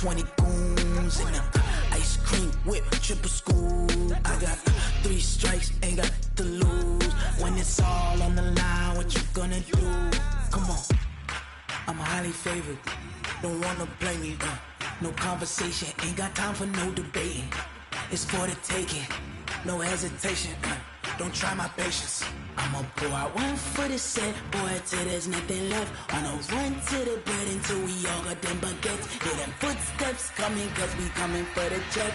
20 goons in them. Ice cream whip, triple scoop. I got 3 strikes, ain't got to lose. When it's all on the line, what you gonna do? Come on, I'm highly favored. Don't wanna blame me, no conversation, ain't got time for no debating. It's for the taking, no hesitation, don't try my patience. I'ma pour out one for the set, boy, till there's nothing left. Wanna run to the bread until we all got them baguettes. Hear them footsteps coming, cause we coming for the check.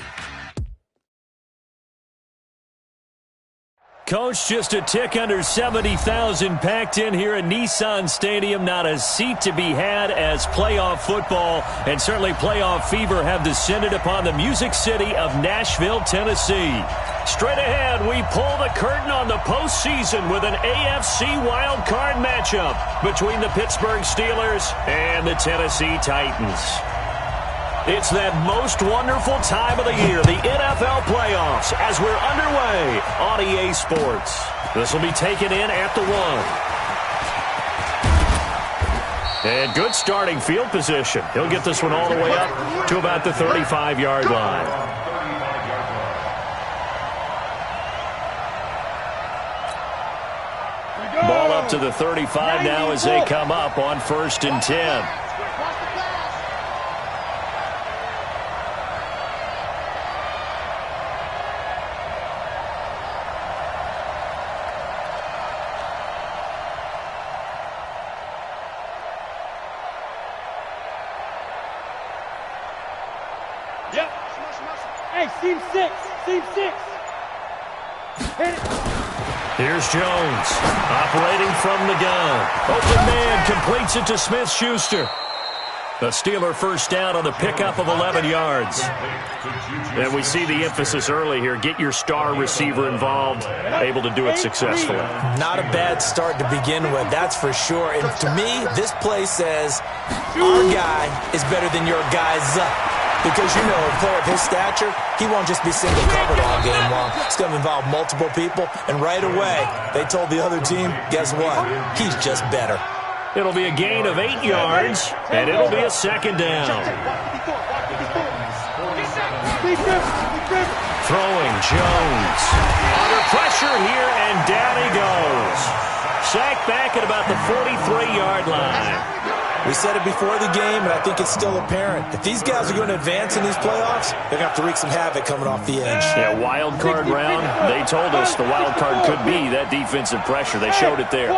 Coach, just a tick under 70,000 packed in here at Nissan Stadium. Not a seat to be had as playoff football and certainly playoff fever have descended upon the Music City of Nashville, Tennessee. Straight ahead, we pull the curtain on the postseason with an AFC wildcard matchup between the Pittsburgh Steelers and the Tennessee Titans. It's that most wonderful time of the year, the NFL playoffs, as we're underway on EA Sports. This will be taken in at the 1. And good starting field position. He'll get this one all the way up to about the 35-yard line. Ball up to the 35 now as they come up on 1st and 10. Seam 6. Here's Jones, operating from the gun. Open man completes it to Smith-Schuster. The Steeler first down on the pickup of 11 yards. And we see the emphasis early here. Get your star receiver involved, able to do it successfully. Not a bad start to begin with, that's for sure. And to me, this play says our guy is better than your guy's. Because, you know, a player of his stature, he won't just be single covered all game long. It's going to involve multiple people. And right away, they told the other team, guess what? He's just better. It'll be a gain of 8 yards, and it'll be a second down. Throwing Jones. Under pressure here, and down he goes. Sacked back at about the 43-yard line. We said it before the game, and I think it's still apparent. If these guys are going to advance in these playoffs, they're going to have to wreak some havoc coming off the edge. Yeah, wild card round. They told us the wild card could be that defensive pressure. They showed it there.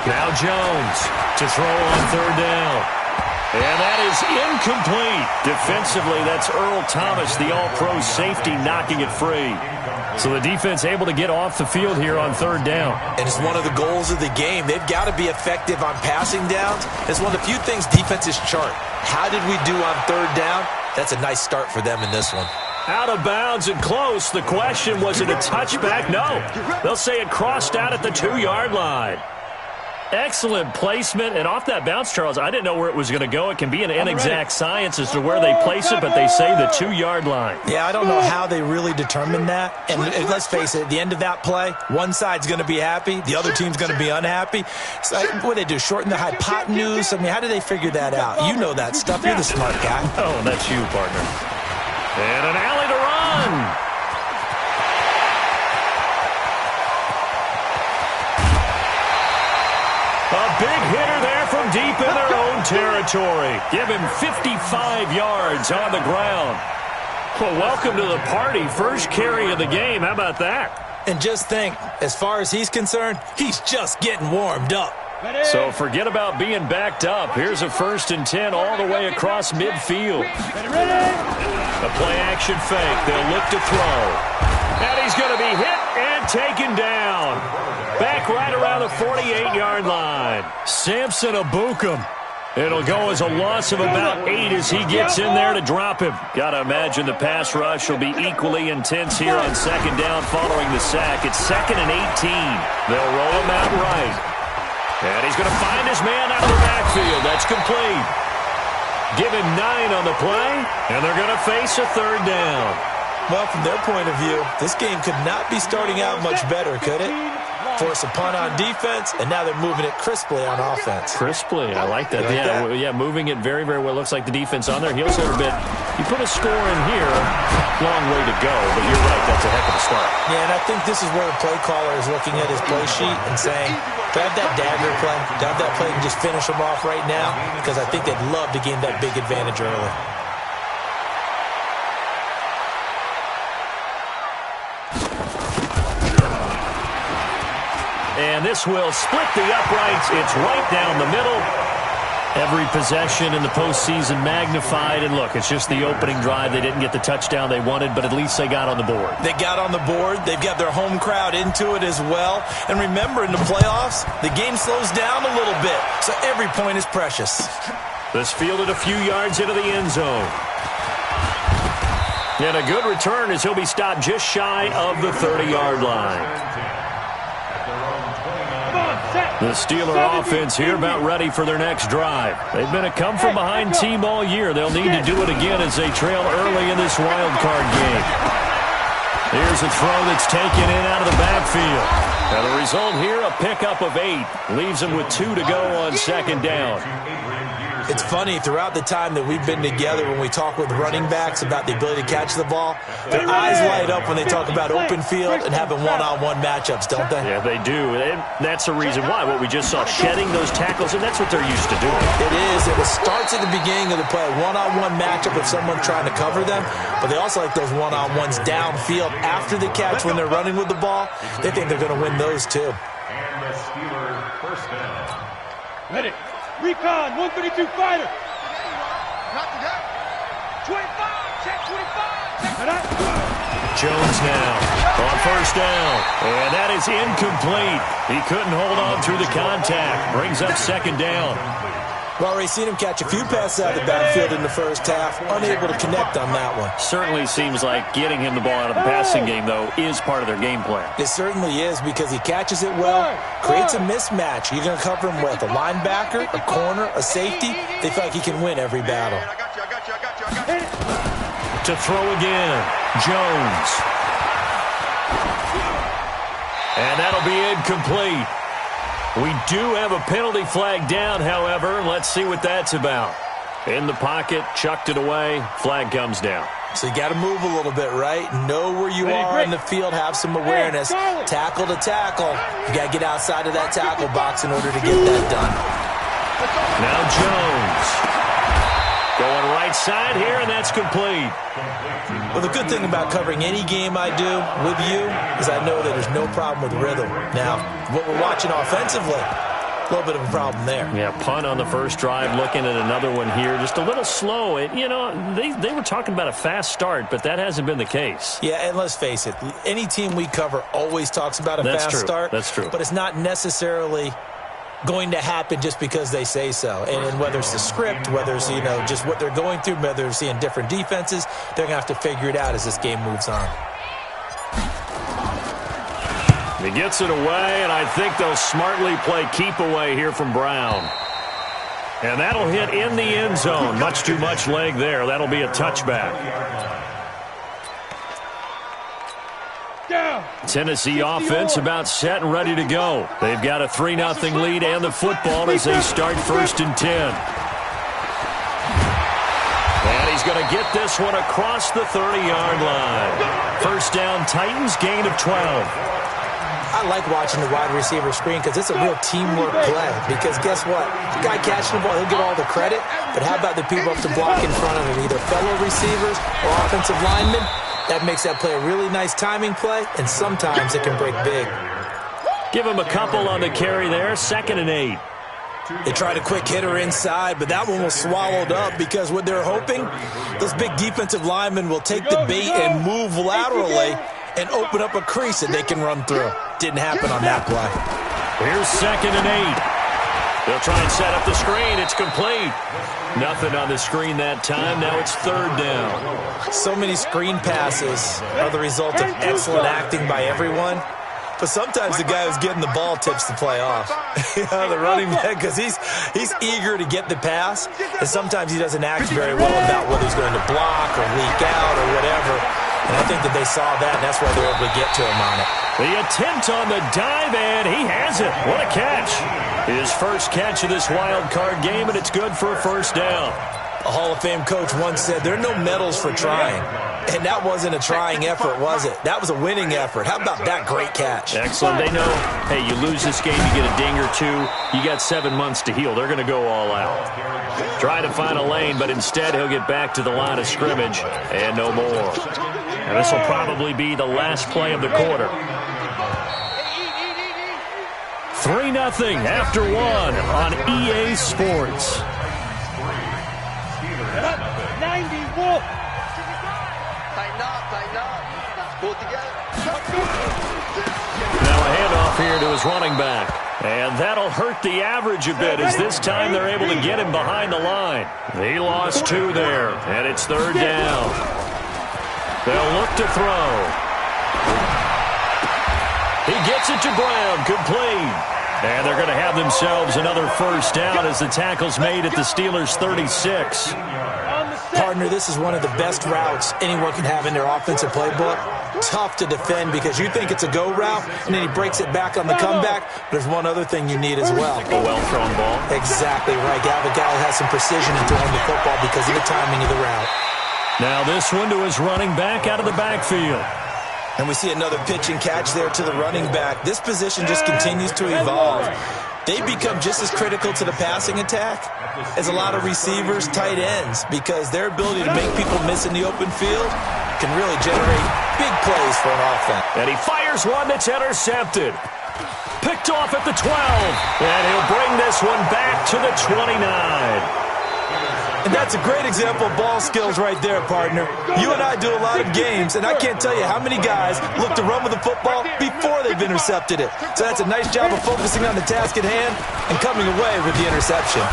Now Jones to throw on 3rd down. And that is incomplete. Defensively, that's Earl Thomas, the all-pro safety, knocking it free. So the defense able to get off the field here on 3rd down. And it's one of the goals of the game. They've got to be effective on passing downs. It's one of the few things defenses chart. How did we do on 3rd down? That's a nice start for them in this one. Out of bounds and close. The question, was it a touchback? No. They'll say it crossed out at the 2-yard line. Excellent placement, and off that bounce, Charles, I didn't know where it was going to go. It can be an inexact science as to where they place it, but they say the 2-yard line. Yeah, I don't know how they really determined that. And let's face it, at the end of that play, one side's going to be happy, the other team's going to be unhappy. It's like, what do they do, shorten the hypotenuse? I mean, how do they figure that out? You know that stuff. You're the smart guy. Oh, that's you, partner. And an alley to run. A big hitter there from deep in their own territory. Give him 55 yards on the ground. Well, welcome to the party. First carry of the game. How about that? And just think, as far as he's concerned, he's just getting warmed up. So forget about being backed up. Here's a 1st and 10 all the way across midfield. A play-action fake. They'll look to throw. And he's going to be hit and taken down. Back right around the 48-yard line. Samson Ebukam. It'll go as a loss of about 8 as he gets in there to drop him. Got to imagine the pass rush will be equally intense here on 2nd down following the sack. It's 2nd and 18. They'll roll him out right. And he's going to find his man out of the backfield. That's complete. Give him 9 on the play, and they're going to face a 3rd down. Well, from their point of view, this game could not be starting out much better, could it? force a punt on defense, and now they're moving it crisply on offense. Crisply, I like that. Yeah, moving it very, very well. Looks like the defense on there heals a little bit. You put a score in here, long way to go, but you're right, that's a heck of a start. Yeah, and I think this is where the play caller is looking at his play sheet and saying, grab that dagger play, grab that play and just finish them off right now, because I think they'd love to gain that big advantage early. And this will split the uprights. It's right down the middle. Every possession in the postseason magnified. And look, it's just the opening drive. They didn't get the touchdown they wanted, but at least they got on the board. They got on the board. They've got their home crowd into it as well. And remember, in the playoffs, the game slows down a little bit. So every point is precious. This fielded a few yards into the end zone. And a good return as he'll be stopped just shy of the 30-yard line. The Steeler offense here about ready for their next drive. They've been a come-from-behind team all year. They'll need to do it again as they trail early in this wild card game. Here's a throw that's taken in out of the backfield. And the result here, a pickup of 8. Leaves them with 2 to go on second down. It's funny, throughout the time that we've been together, when we talk with running backs about the ability to catch the ball, their eyes light up when they talk about open field and having one-on-one matchups, don't they? Yeah, they do. And that's the reason why. What we just saw, shedding those tackles, and that's what they're used to doing. It is, and it starts at the beginning of the play, a one-on-one matchup with someone trying to cover them, but they also like those one-on-ones downfield after the catch when they're running with the ball. They think they're going to win those, too. And the Steelers first down. Ready. Recon, 132 fighter. 25, check 25. Jones now on first down. And that is incomplete. He couldn't hold on through the contact. Brings up second down. Well, already seen him catch a few passes out of the backfield in the first half. Unable to connect on that one. Certainly seems like getting him the ball out of the passing game, though, is part of their game plan. It certainly is, because he catches it well, creates a mismatch. You're going to cover him with a linebacker, a corner, a safety. They feel like he can win every battle. To throw again, Jones. And that'll be incomplete. We do have a penalty flag down, however. Let's see what that's about. In the pocket, chucked it away, flag comes down. So you got to move a little bit, right? Know where you are in the field, have some awareness. Tackle to tackle. You got to get outside of that tackle box in order to get that done. Now Jones. Going right side here, and that's complete. Well, the good thing about covering any game I do with you is I know that there's no problem with rhythm. Now, what we're watching offensively, a little bit of a problem there. Yeah, punt on the first drive, looking at another one here. Just a little slow. You know, they were talking about a fast start, but that hasn't been the case. Yeah, and let's face it, any team we cover always talks about a fast start. That's true. But it's not necessarily going to happen just because they say so. And whether it's the script, whether it's, just what they're going through, whether they're seeing different defenses, they're going to have to figure it out as this game moves on. He gets it away, and I think they'll smartly play keep away here from Brown. And that'll hit in the end zone. Much too much leg there. That'll be a touchback. Tennessee offense about set and ready to go. They've got a 3-0 lead and the football as they start 1st and 10. And he's going to get this one across the 30-yard line. First down, Titans, gain of 12. I like watching the wide receiver screen because it's a real teamwork play. Because guess what? The guy catching the ball, he'll get all the credit. But how about the people up to block in front of him, either fellow receivers or offensive linemen? That makes that play a really nice timing play, and sometimes it can break big. Give him a couple on the carry there, 2nd and 8. They tried a quick hitter inside, but that one was swallowed up because what they're hoping, those big defensive linemen will take the bait and move laterally and open up a crease that they can run through. Didn't happen on that play. Here's 2nd and 8. They'll try and set up the screen. It's complete. Nothing on the screen that time. Now it's 3rd down. So many screen passes are the result of excellent acting by everyone. But sometimes the guy who's getting the ball tips the play off. The running back, because he's eager to get the pass, and sometimes he doesn't act very well about whether he's going to block or leak out or whatever. And I think that they saw that, and that's why they're able to get to him on it. The attempt on the dive, and he has it. What a catch. His first catch of this wild card game, and it's good for a first down. A Hall of Fame coach once said, there are no medals for trying. And that wasn't a trying effort, was it? That was a winning effort. How about that great catch? Excellent. They know, hey, you lose this game, you get a ding or two. You got 7 months to heal. They're going to go all out. Try to find a lane, but instead he'll get back to the line of scrimmage and no more. And this will probably be the last play of the quarter. 3-0 after 1 on EA Sports. 91. Now a handoff here to his running back. And that'll hurt the average a bit as this time they're able to get him behind the line. He lost 2 there, and it's 3rd down. They'll look to throw. He gets it to Brown, complete. And they're going to have themselves another first down as the tackle's made at the Steelers' 36. Partner, this is one of the best routes anyone can have in their offensive playbook. Tough to defend because you think it's a go route, and then he breaks it back on the comeback. There's one other thing you need as well. A well-thrown ball. Exactly right. You have a guy who has some precision in throwing the football because of the timing of the route. Now this one to his running back out of the backfield. And we see another pitch and catch there to the running back. This position just continues to evolve. They become just as critical to the passing attack as a lot of receivers, tight ends, because their ability to make people miss in the open field can really generate big plays for an offense. And he fires one that's intercepted. Picked off at the 12. And he'll bring this one back to the 29. And that's a great example of ball skills right there, partner. You and I do a lot of games, and I can't tell you how many guys look to run with the football before they've intercepted it. So that's a nice job of focusing on the task at hand and coming away with the interception.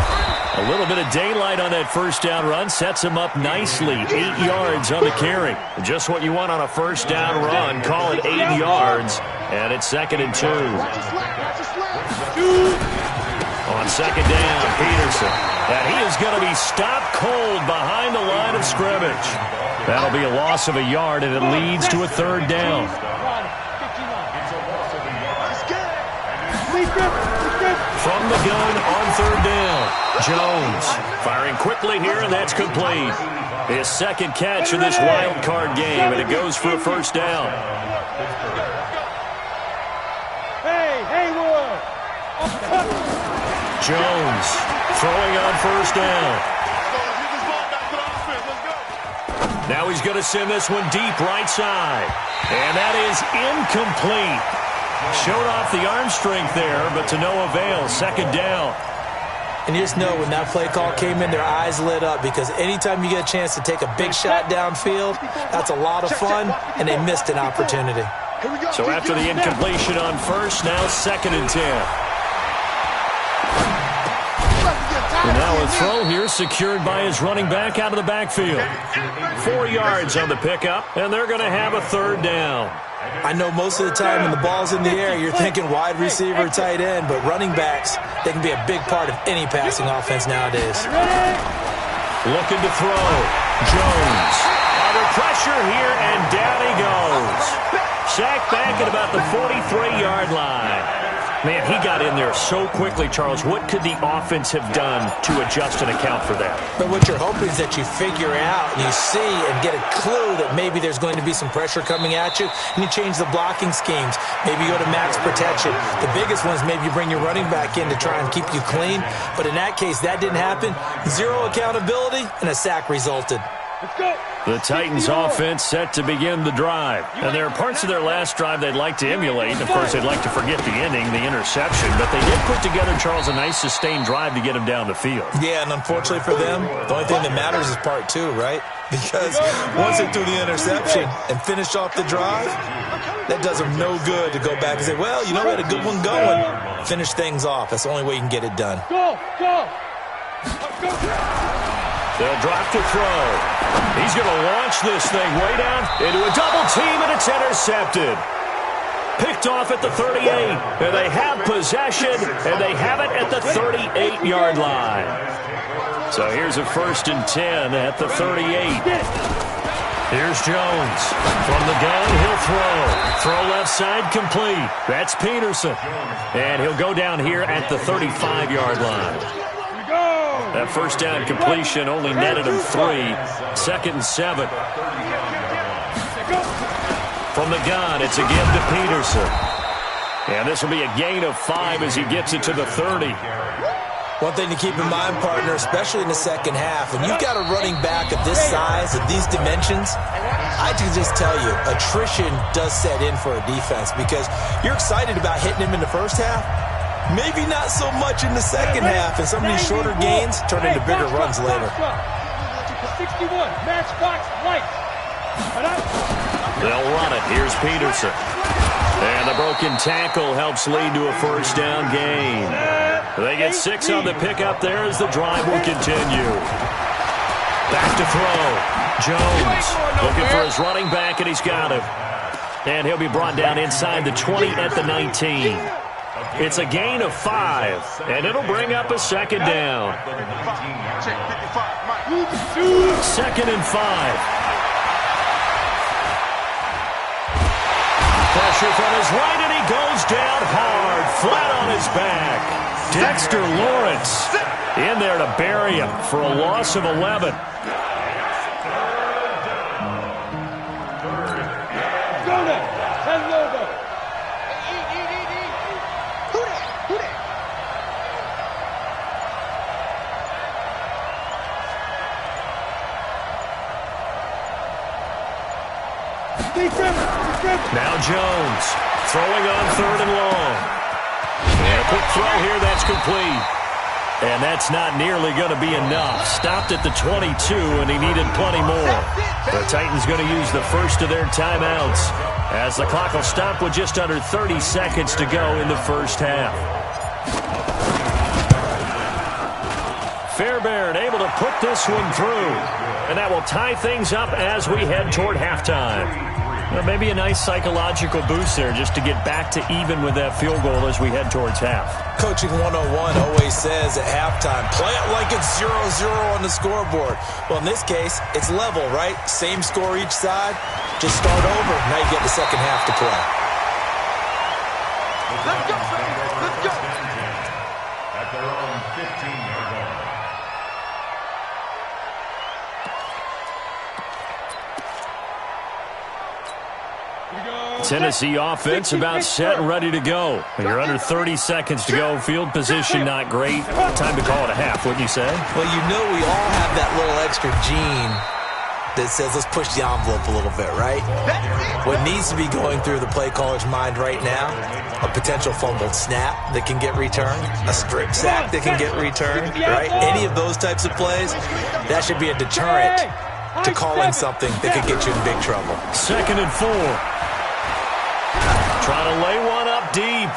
A little bit of daylight on that first down run sets him up nicely. 8 yards on the carry. Just what you want on a first down run. Call it 8 yards, and it's 2nd and 2. On 2nd down, Peterson. And he is going to be stopped cold behind the line of scrimmage. That'll be a loss of a yard, and it leads to a 3rd down. From the gun on 3rd down, Jones firing quickly here, and that's complete. His 2nd catch of this wild card game, and it goes for a first down. Jones throwing on first down. Now he's going to send this one deep right side. And that is incomplete. Showed off the arm strength there, but to no avail. 2nd down. And you just know when that play call came in, their eyes lit up because anytime you get a chance to take a big shot downfield, that's a lot of fun, and they missed an opportunity. So after the incompletion on first, now 2nd and 10. And now a throw here secured by his running back out of the backfield. 4 yards on the pickup, and they're going to have a 3rd down. I know most of the time when the ball's in the air, you're thinking wide receiver, tight end, but running backs, they can be a big part of any passing offense nowadays. Looking to throw. Jones. Under pressure here, and down he goes. Sacked back at about the 43-yard line. Man, he got in there so quickly, Charles. What could the offense have done to adjust and account for that? But what you're hoping is that you figure out and you see and get a clue that maybe there's going to be some pressure coming at you, and you change the blocking schemes. Maybe you go to max protection. The biggest one is maybe you bring your running back in to try and keep you clean. But in that case, that didn't happen. 0 accountability, and a sack resulted. The Titans offense set to begin the drive. And there are parts of their last drive they'd like to emulate. Of course, they'd like to forget the ending, the interception. But they did put together, Charles, a nice sustained drive to get him down the field. Yeah, and unfortunately for them, the only thing that matters is part 2, right? Because once they threw the interception and finished off the drive, that does them no good to go back and say, well, you know, we had a good one going. Finish things off. That's the only way you can get it done. Go! They'll drop to throw. He's going to launch this thing way down into a double team, and it's intercepted. Picked off at the 38, and they have possession, and they have it at the 38-yard line. So here's a 1st and 10 at the 38. Here's Jones. From the gun, he'll throw. Throw left side, complete. That's Peterson. And he'll go down here at the 35-yard line. That first down completion only netted him 3. 2nd and 7. From the gun, it's a give to Peterson. And this will be a gain of 5 as he gets it to the 30. One thing to keep in mind, partner, especially in the second half, when you've got a running back of this size, of these dimensions, I can just tell you, attrition does set in for a defense because you're excited about hitting him in the first half. Maybe not so much in the second half, and some of these shorter gains turn into bigger runs later. 61, matchbox lights. They'll run it. Here's Peterson. And the broken tackle helps lead to a first down gain. They get 6 on the pickup there as the drive will continue. Back to throw. Jones looking for his running back, and he's got him. And he'll be brought down inside the 20 at the 19. It's a gain of 5, and it'll bring up a second down. 2nd and 5. Pressure from his right, and he goes down hard, flat on his back. Dexter Lawrence in there to bury him for a loss of 11. Now Jones throwing on 3rd and long. And a quick throw here, that's complete. And that's not nearly going to be enough. Stopped at the 22, and he needed plenty more. The Titans going to use the first of their timeouts as the clock will stop with just under 30 seconds to go in the first half. Fairbairn able to put this one through. And that will tie things up as we head toward halftime. Well, maybe a nice psychological boost there just to get back to even with that field goal as we head towards half. Coaching 101 always says at halftime, play it like it's 0-0 on the scoreboard. Well, in this case, it's level, right? Same score each side. Just start over. Now you get the second half to play. Let's go, baby. Let's go. At their own 15-yard line. Tennessee offense about set and ready to go. You're under 30 seconds to go. Field position not great. Time to call it a half, wouldn't you say? Well, you know we all have that little extra gene that says let's push the envelope a little bit, right? What needs to be going through the play caller's mind right now, a potential fumbled snap that can get returned, a strip sack that can get returned, right? Any of those types of plays, that should be a deterrent to calling something that could get you in big trouble. 2nd and 4. Trying to lay one up deep.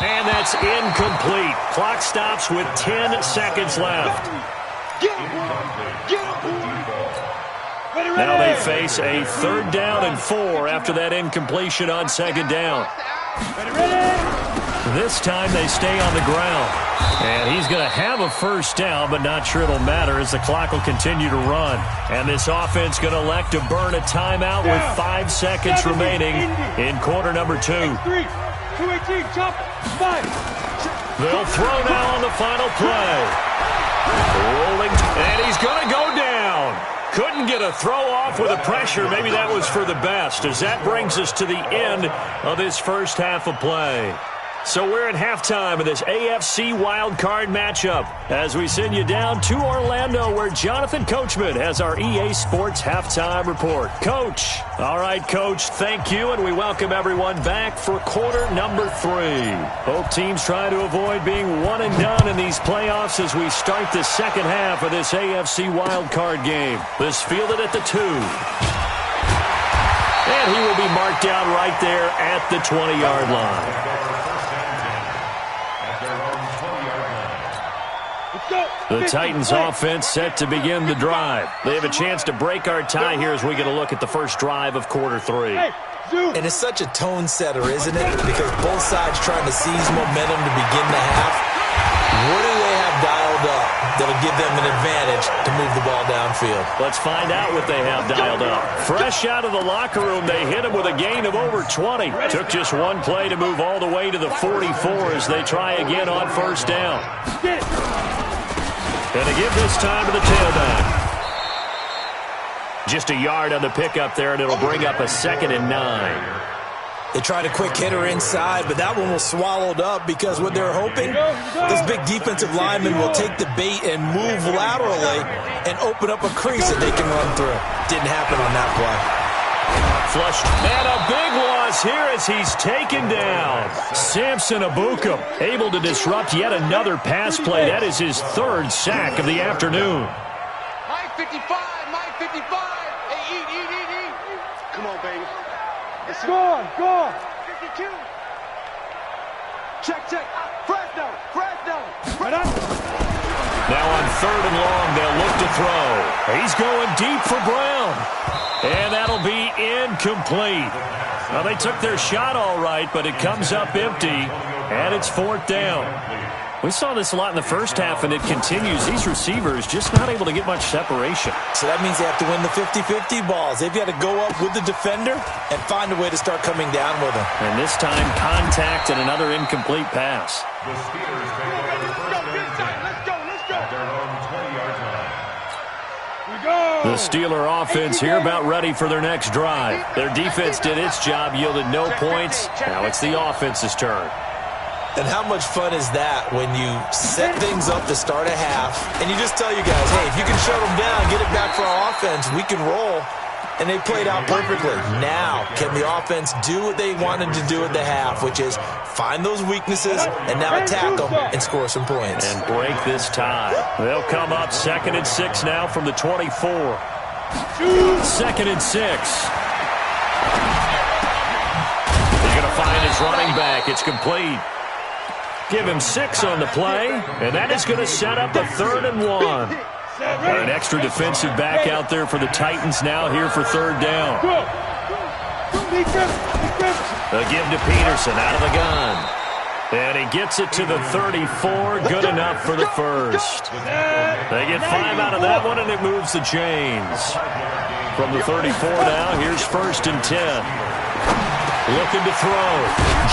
And that's incomplete. Clock stops with 10 seconds left. Now they face a 3rd down and 4 after that incompletion on 2nd down. This time they stay on the ground. And he's going to have a first down, but not sure it'll matter as the clock will continue to run. And this offense going to elect to burn a timeout with 5 seconds remaining in quarter number 2. 218, chop, 5. They'll throw now on the final play. Rolling, and he's going to go down. Couldn't get a throw off with the pressure. Maybe that was for the best, as that brings us to the end of this first half of play. So we're at halftime of this AFC wildcard matchup as we send you down to Orlando where Jonathan Coachman has our EA Sports halftime report. Coach. All right, Coach, thank you, and we welcome everyone back for quarter number 3. Both teams try to avoid being one and done in these playoffs as we start the second half of this AFC wildcard game. This fielded at the 2. And he will be marked down right there at the 20-yard line. The Titans offense set to begin the drive. They have a chance to break our tie here as we get a look at the first drive of quarter 3. And it's such a tone setter, isn't it? Because both sides trying to seize momentum to begin the half. What do they have dialed up? that'll give them an advantage to move the ball downfield. Let's find out what they have dialed up. Fresh out of the locker room, they hit him with a gain of over 20. Took just one play to move all the way to the 44 as they try again on first down. And to give this time to the tailback. Just a yard on the pickup there, and it'll bring up a 2nd and 9. They tried a quick hitter inside, but that one was swallowed up because what they're hoping, this big defensive lineman will take the bait and move laterally and open up a crease that they can run through. Didn't happen on that play. Flushed, and a big loss here as he's taken down. Samson Ebukam able to disrupt yet another pass play. That is his 3rd sack of the afternoon. Mike 55, Mike 55. Hey, eat. Come on, baby. Go on. 52. Check. Fresno. Now on 3rd and long, they'll look to throw. He's going deep for Brown. And that'll be incomplete. Well, they took their shot all right, but it comes up empty, and it's 4th down. We saw this a lot in the first half, and it continues. These receivers just not able to get much separation. So that means they have to win the 50-50 balls. They've got to go up with the defender and find a way to start coming down with them. And this time, contact and another incomplete pass. The Steelers take over the first down. Let's go. At their own 20-yard line. The Steeler offense here about ready for their next drive. Their defense did its job, yielded no points. Now it's the offense's turn. And how much fun is that when you set things up to start a half and you just tell you guys, hey, if you can shut them down, get it back for our offense, we can roll. And they played out perfectly. Now, can the offense do what they wanted to do at the half, which is find those weaknesses and now attack them and score some points. And break this tie. They'll come up 2nd and 6 now from the 24. 2nd and 6. He's going to find his running back. It's complete. Give him 6 on the play, and that is going to set up a 3rd and 1. An extra defensive back out there for the Titans now here for 3rd down. A give to Peterson out of the gun. And he gets it to the 34. Good enough for the first. They get 5 out of that one, and it moves the chains. From the 34 now, here's 1st and 10. Looking to throw.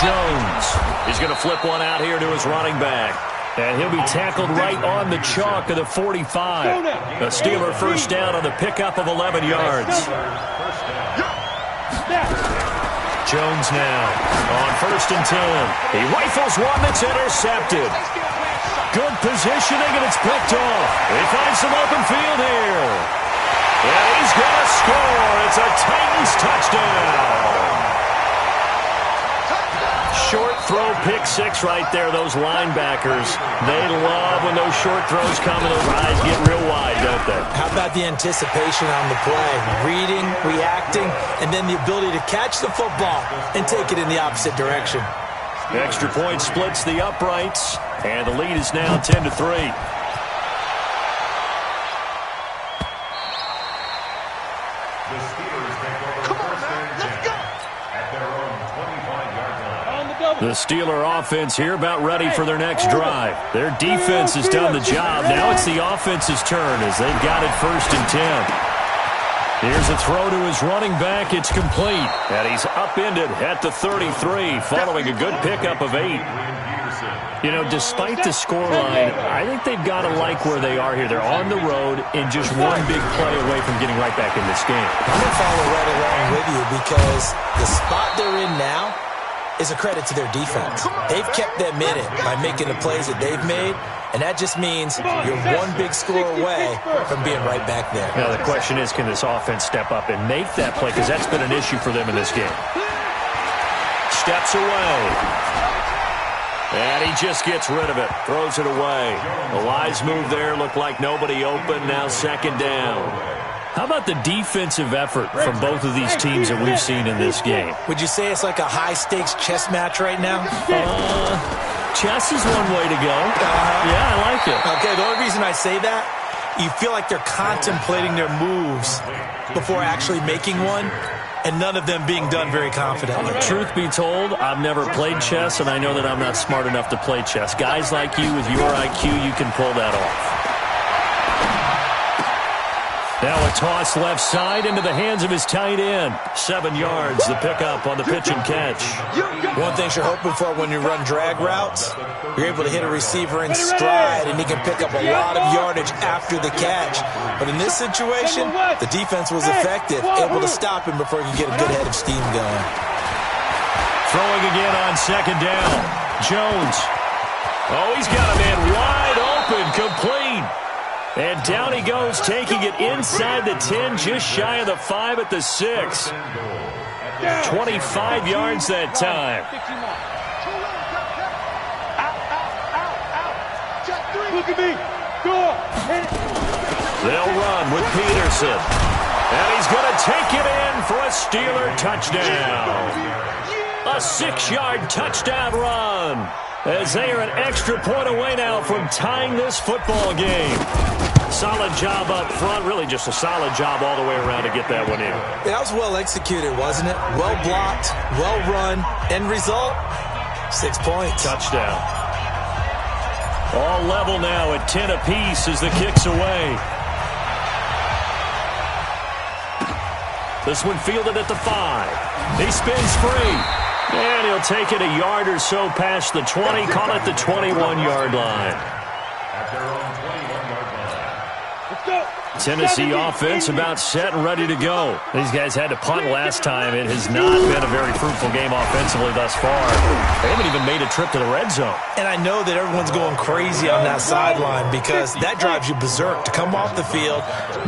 Jones. He's going to flip one out here to his running back. And he'll be tackled right on the chalk of the 45. A Steeler first down on the pickup of 11 yards. Jones now on 1st and 10. He rifles one that's intercepted. Good positioning, and it's picked off. He finds some open field here. And he's going to score. It's a Titans touchdown. Short throw, pick 6 right there. Those linebackers, they love when those short throws come and those eyes get real wide, don't they? How about the anticipation on the play? Reading, reacting, and then the ability to catch the football and take it in the opposite direction. Extra point splits the uprights, and the lead is now 10-3. The Steeler offense here about ready for their next drive. Their defense has done the job. Now it's the offense's turn as they've got it 1st and 10. Here's a throw to his running back. It's complete. And he's upended at the 33 following a good pickup of 8. You know, despite the scoreline, I think they've got to like where they are here. They're on the road and just one big play away from getting right back in this game. I'm going to follow right along with you because the spot they're in now is a credit to their defense. They've kept them in it by making the plays that they've made, and that just means you're one big score away from being right back there. Now the question is, can this offense step up and make that play? Because that's been an issue for them in this game. Steps away. And he just gets rid of it. Throws it away. A wise move there. Looked like nobody open. Now 2nd down. How about the defensive effort from both of these teams that we've seen in this game? Would you say it's like a high-stakes chess match right now? Chess is one way to go. Yeah, I like it. Okay, the only reason I say that, you feel like they're contemplating their moves before actually making one, and none of them being done very confidently. Truth be told, I've never played chess, and I know that I'm not smart enough to play chess. Guys like you with your IQ, you can pull that off. Now a toss left side into the hands of his tight end. 7 yards, the pickup on the pitch and catch. One thing you're hoping for when you run drag routes, you're able to hit a receiver in stride, and he can pick up a lot of yardage after the catch. But in this situation, the defense was effective, able to stop him before he could get a good head of steam going. Throwing again on second down. Jones. Oh, he's got a man wide open, complete. And down he goes, taking it inside the 10, just shy of the 5 at the 6. 25 yards that time. Look at me. Go. They'll run with Peterson. And he's going to take it in for a Steeler touchdown. A 6-yard touchdown run. As they are an extra point away now from tying this football game. Solid job up front. Really just a solid job all the way around to get that one in. Yeah, that was well executed, wasn't it? Well blocked, well run. End result, 6 points. Touchdown. All level now at 10 apiece as the kick's away. This one fielded at the 5. He spins free. And he'll take it a yard or so past the 20. Call it the 21-yard line. Tennessee offense about set and ready to go. These guys had to punt last time. It has not been a very fruitful game offensively thus far. They haven't even made a trip to the red zone. And I know that everyone's going crazy on that sideline because that drives you berserk to come off the field,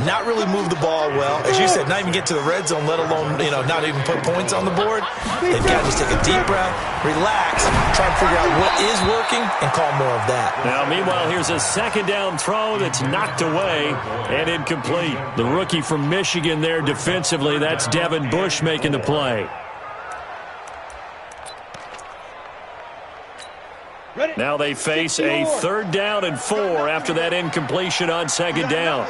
not really move the ball well. As you said, not even get to the red zone, let alone, not even put points on the board. They've got to just take a deep breath, relax, try and figure out what is working, and call more of that. Now, meanwhile, here's a second down throw that's knocked away and incomplete. The rookie from Michigan there defensively. That's Devin Bush making the play. Now they face a 3rd down and 4 after that incompletion on second down.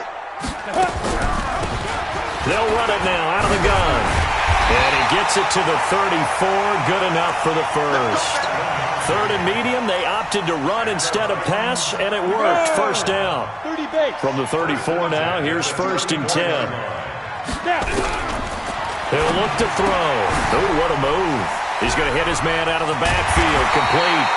They'll run it now out of the gun. And he gets it to the 34. Good enough for the first. 3rd and medium. They opted to run instead of pass, and it worked. First down. From the 34 now, here's 1st and 10. He'll look to throw. Oh, what a move. He's going to hit his man out of the backfield. Complete.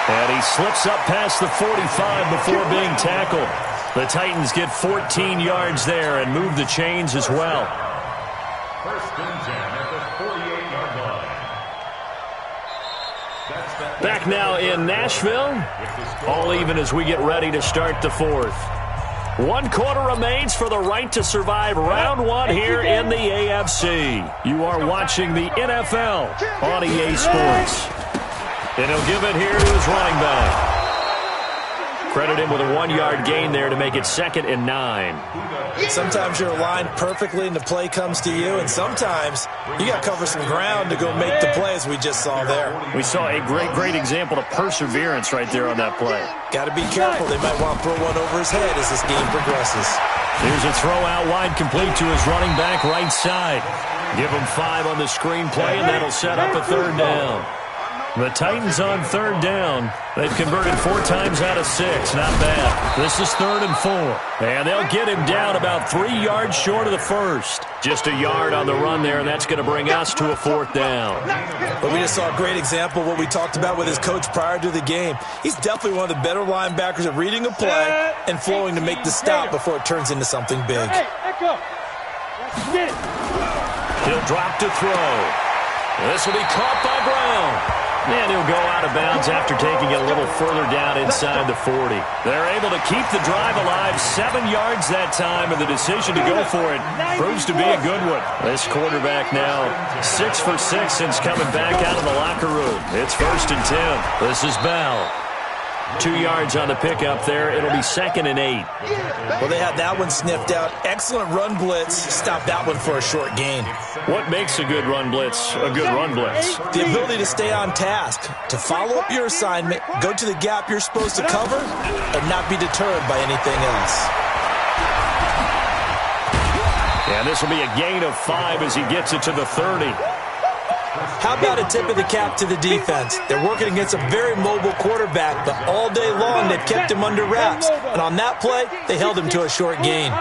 And he slips up past the 45 before being tackled. The Titans get 14 yards there and move the chains as well. 1st and 10 at the 48-yard line. Back now in Nashville. All even as we get ready to start the 4th. 1 quarter remains for the right to survive round 1 here in the AFC. You are watching the NFL on EA Sports. And he'll give it here to his running back. Credit him with a 1-yard gain there to make it 2nd and 9. Sometimes you're aligned perfectly and the play comes to you, and sometimes you got to cover some ground to go make the play, as we just saw there. We saw a great example of perseverance right there on that play. Got to be careful. They might want to throw one over his head as this game progresses. Here's a throw out wide, complete to his running back right side. Give him 5 on the screen play, and that'll set up a 3rd down. The Titans on 3rd down. They've converted 4 times out of 6. Not bad. This is 3rd and 4. And they'll get him down about 3 yards short of the first. Just a yard on the run there, and that's going to bring us to a 4th down. But we just saw a great example of what we talked about with his coach prior to the game. He's definitely one of the better linebackers at reading a play and flowing to make the stop before it turns into something big. He'll drop to throw. This will be caught by Brown. And he'll go out of bounds after taking it a little further down inside the 40. They're able to keep the drive alive. 7 yards that time, and the decision to go for it proves to be a good one. This quarterback now 6 for 6 since coming back out of the locker room. It's 1st and 10. This is Bell. 2 yards on the pickup there. It'll be 2nd and 8. Well, they had that one sniffed out. Excellent run blitz. Stop that one for a short gain. What makes a good run blitz a good run blitz? The ability to stay on task, to follow up your assignment, go to the gap you're supposed to cover, and not be deterred by anything else. And this will be a gain of 5 as he gets it to the 30. How about a tip of the cap to the defense? They're working against a very mobile quarterback, but all day long they've kept him under wraps. And on that play, they held him to a short gain.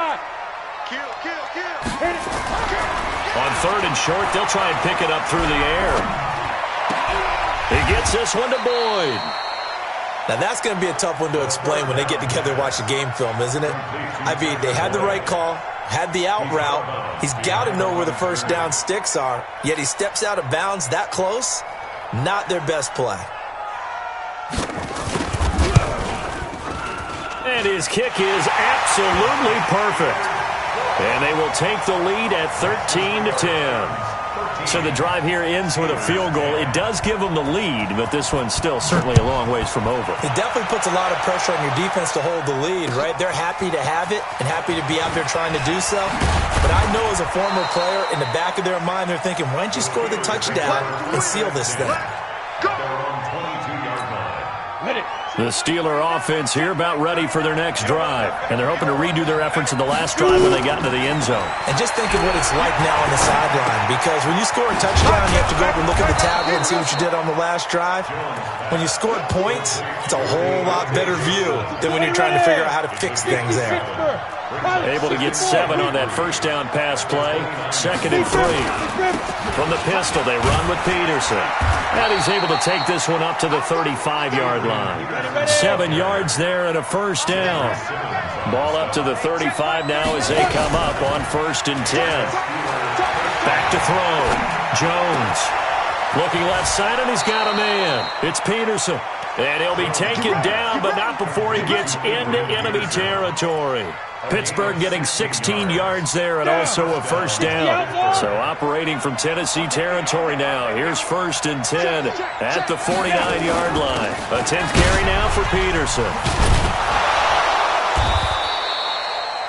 On 3rd and short, they'll try and pick it up through the air. He gets this one to Boyd. Now, that's going to be a tough one to explain when they get together and watch the game film, isn't it? I mean, they had the right call, had the out route. He's got to know where the first down sticks are, yet he steps out of bounds that close. Not their best play. And his kick is absolutely perfect. And they will take the lead at 13-10. So the drive here ends with a field goal. It does give them the lead, but this one's still certainly a long ways from over. It definitely puts a lot of pressure on your defense to hold the lead, right? They're happy to have it and happy to be out there trying to do so. But I know as a former player, in the back of their mind, they're thinking, why don't you score the touchdown and seal this thing? The Steeler offense here about ready for their next drive. And they're hoping to redo their efforts in the last drive when they got into the end zone. And just think of what it's like now on the sideline. Because when you score a touchdown, you have to go over and look at the tablet and see what you did on the last drive. When you scored points, it's a whole lot better view than when you're trying to figure out how to fix things there. Able to get 7 on that first down pass play. 2nd and 3. From the pistol, they run with Peterson. And he's able to take this one up to the 35-yard line. 7 yards there and a first down. Ball up to the 35 now as they come up on 1st and 10. Back to throw. Jones looking left side, and he's got a man. It's Peterson. And he'll be taken down, but not before he gets into enemy territory. Pittsburgh getting 16 yards there and also a first down. So operating from Tennessee territory now. Here's 1st and 10 at the 49-yard line. A 10th carry now for Peterson.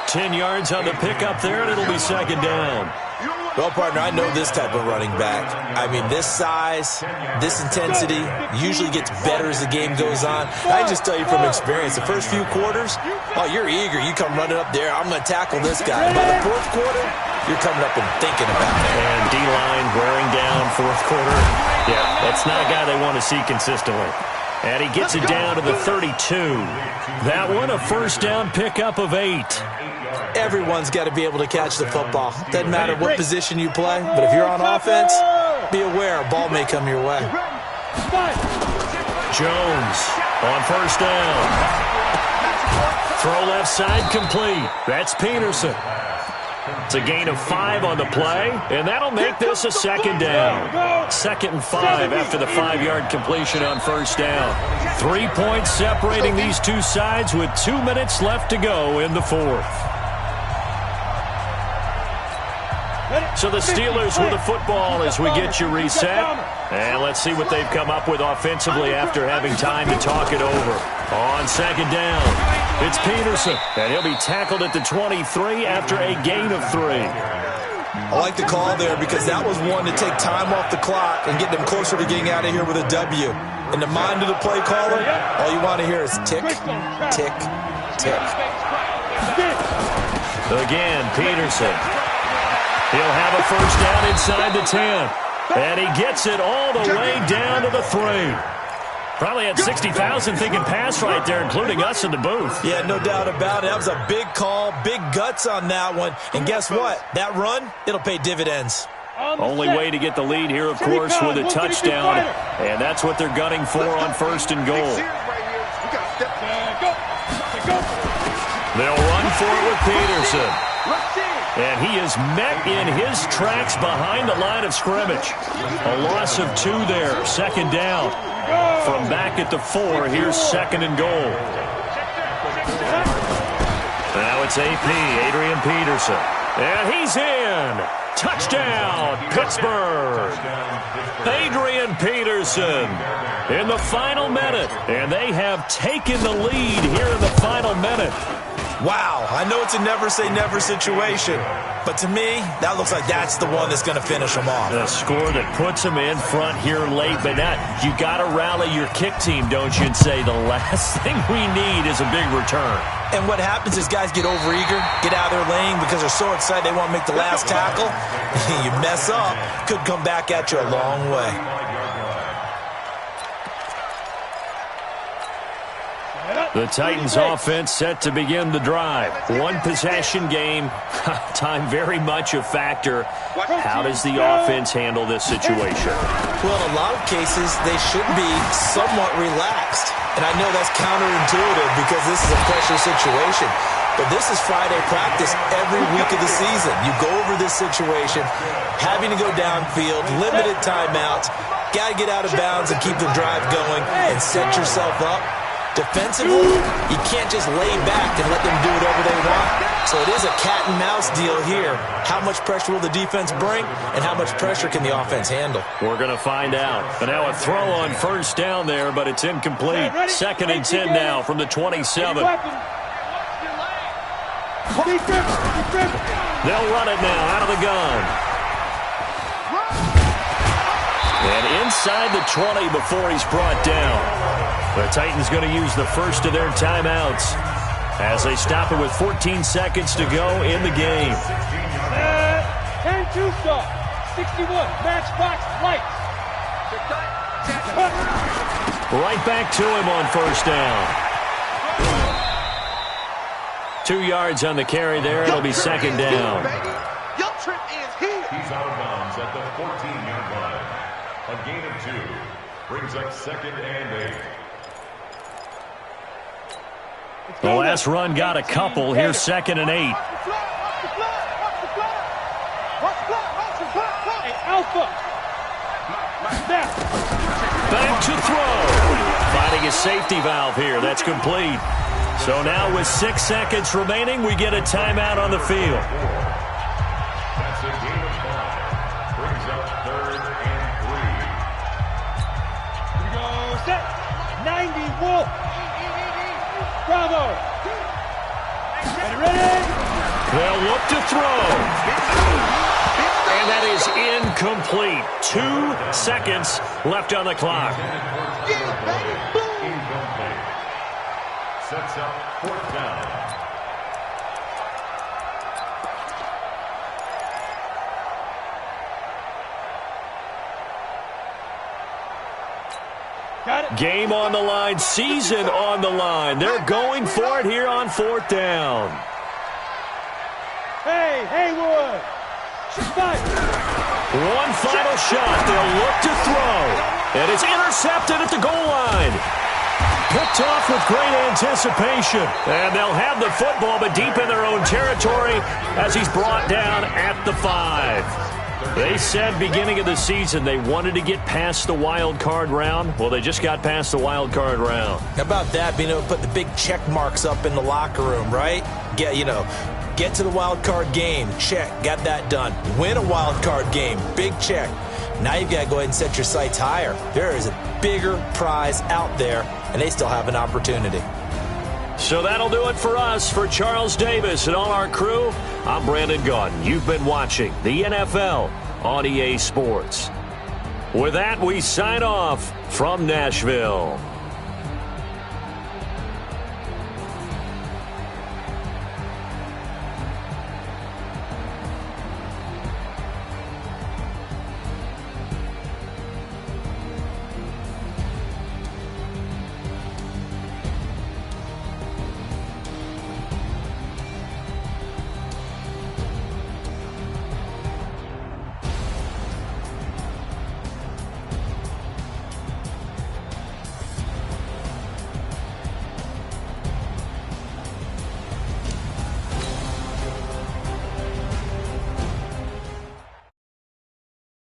10 yards on the pickup there, and it'll be 2nd down. Well, partner, I know this type of running back. I mean, this size, this intensity usually gets better as the game goes on. I can just tell you from experience, the first few quarters, oh, you're eager. You come running up there, I'm going to tackle this guy. By the 4th quarter, you're coming up and thinking about it. And D-line wearing down 4th quarter. Yeah, that's not a guy they want to see consistently. And he gets it down to the 32. That one, a first down pickup of 8. Everyone's got to be able to catch the football. Doesn't matter what position you play, but if you're on offense, be aware a ball may come your way. Jones on first down. Throw left side complete. That's Peterson. It's a gain of 5 on the play, and that'll make this a 2nd down. 2nd and 5 after the 5-yard completion on first down. 3 points separating these two sides with 2 minutes left to go in the 4th. So the Steelers with the football as we get you reset. And let's see what they've come up with offensively after having time to talk it over. On 2nd down, it's Peterson. And he'll be tackled at the 23 after a gain of 3. I like the call there because that was one to take time off the clock and get them closer to getting out of here with a W. In the mind of the play caller, all you want to hear is tick, tick, tick. Again, Peterson. He'll have a first down inside the 10. And he gets it all the way down to the 3. Probably had 60,000 thinking pass right there, including us in the booth. Yeah, no doubt about it. That was a big call, big guts on that one. And guess what? That run, it'll pay dividends. Only way to get the lead here, of course, with a touchdown. And that's what they're gunning for on 1st and goal. They'll run for it with Peterson. And he is met in his tracks behind the line of scrimmage. A loss of 2 there. 2nd down. From back at the 4, here's 2nd and goal. Now it's AP, Adrian Peterson. And he's in. Touchdown, Pittsburgh. Adrian Peterson in the final minute. And they have taken the lead here in the final minute. Wow, I know it's a never-say-never situation, but to me, that looks like that's the one that's going to finish them off. The score that puts them in front here late, but now you got to rally your kick team, don't you, and say the last thing we need is a big return. And what happens is guys get overeager, get out of their lane because they're so excited they want to make the last tackle. You mess up, could come back at you a long way. The Titans offense set to begin the drive. One possession game. Time very much a factor. How does the offense handle this situation? Well, in a lot of cases, they should be somewhat relaxed. And I know that's counterintuitive because this is a pressure situation. But this is Friday practice every week of the season. You go over this situation, having to go downfield, limited timeouts, got to get out of bounds and keep the drive going and set yourself up. Defensively, you can't just lay back and let them do whatever they want. So it is a cat and mouse deal here. How much pressure will the defense bring, and how much pressure can the offense handle? We're going to find out. But now a throw on first down there, but it's incomplete. 2nd and 10 now from the 27. They'll run it now out of the gun. And inside the 20 before he's brought down. The Titans going to use the first of their timeouts as they stop it with 14 seconds to go in the game. 10-2 stop. 61. Matchbox lights. Right back to him on first down. 2 yards on the carry there. It'll be 2nd down. Your trip is here. He's out of bounds at the 14-yard line. A gain of 2 brings up 2nd and 8. The last run got a couple. Here's 2nd and 8. Back to throw. Finding a safety valve here. That's complete. So now with 6 seconds remaining, we get a timeout on the field. That's a gain of 5. Brings up 3rd and 3. Here we go. Set. 90 Wolf. Bravo. Ready? They'll look to throw. And that is incomplete. 2 seconds left on the clock. Incomplete. Sets up 4th down. Game on the line, season on the line. They're going for it here on 4th down. Hey, Haywood. One final shot. They'll look to throw. And it's intercepted at the goal line. Picked off with great anticipation. And they'll have the football, but deep in their own territory as he's brought down at the 5. They said beginning of the season they wanted to get past the wild card round. Well, they just got past the wild card round. How about that, being able to put the big check marks up in the locker room, right? Get to the wild card game, check, got that done. Win a wild card game, big check. Now you've got to go ahead and set your sights higher. There is a bigger prize out there, and they still have an opportunity. So that'll do it for us. For Charles Davis and all our crew, I'm Brandon Gaudin. You've been watching the NFL on EA Sports. With that, we sign off from Nashville.